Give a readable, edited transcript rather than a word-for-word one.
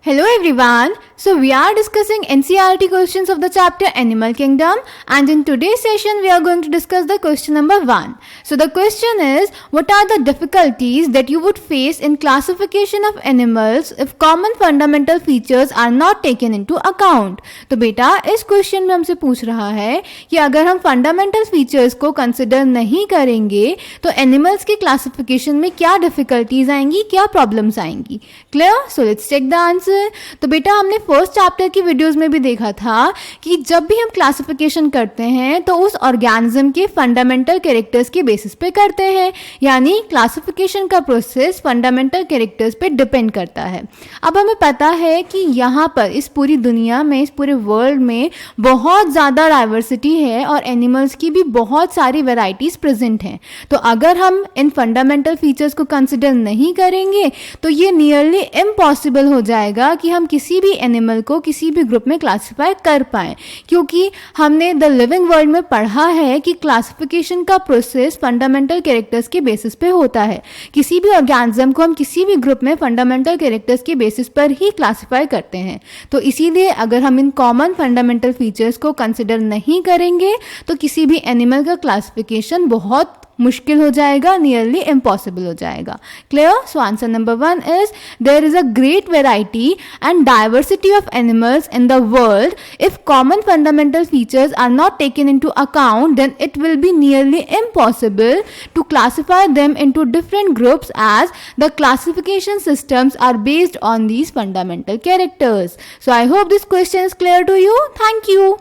Hello everyone. So we are discussing NCERT questions of the chapter Animal Kingdom, and in today's session we are going to discuss the question number 1. So the question is, what are the difficulties that you would face in classification of animals if common fundamental features are not taken into account? तो बेटा इस question में हमसे पूछ रहा है कि अगर हम फंडामेंटल फीचर्स को कंसिडर नहीं करेंगे तो एनिमल्स के क्लासिफिकेशन में क्या डिफिकल्टीज आएंगी, क्या प्रॉब्लम्स आएंगी. Clear? So let's check the answer. तो बेटा हमने फर्स्ट चैप्टर की वीडियोस में भी देखा था कि जब भी हम क्लासिफिकेशन करते हैं तो उस ऑर्गेनिज्म के फंडामेंटल कैरेक्टर्स के बेसिस पे करते हैं, यानी क्लासिफिकेशन का प्रोसेस फंडामेंटल कैरेक्टर्स पे डिपेंड करता है. अब हमें पता है कि यहाँ पर इस पूरी दुनिया में, इस पूरे वर्ल्ड में बहुत ज़्यादा डाइवर्सिटी है और एनिमल्स की भी बहुत सारी वेराइटीज़ प्रेजेंट हैं. तो अगर हम इन फंडामेंटल फीचर्स को कंसिडर नहीं करेंगे तो ये नियरली इम्पॉसिबल हो जाएगा कि हम किसी भी एनिमल को किसी भी ग्रुप में क्लासिफाई कर पाएँ, क्योंकि हमने द लिविंग वर्ल्ड में पढ़ा है कि क्लासिफिकेशन का प्रोसेस फंडामेंटल कैरेक्टर्स के बेसिस पे होता है. किसी भी ऑर्गेनिज्म को हम किसी भी ग्रुप में फंडामेंटल कैरेक्टर्स के बेसिस पर ही क्लासिफाई करते हैं. तो इसीलिए अगर हम इन कॉमन फंडामेंटल फीचर्स को कंसिडर नहीं करेंगे तो किसी भी एनिमल का क्लासिफिकेशन बहुत मुश्किल हो जाएगा, नियरली इम्पॉसिबल हो जाएगा. Clear? So answer number 1 is there is a great variety and diversity of animals in the world. If common fundamental features are not taken into account then it will be nearly impossible to classify them into different groups as the classification systems are based on these fundamental characters. So I hope this question is clear to you. Thank you.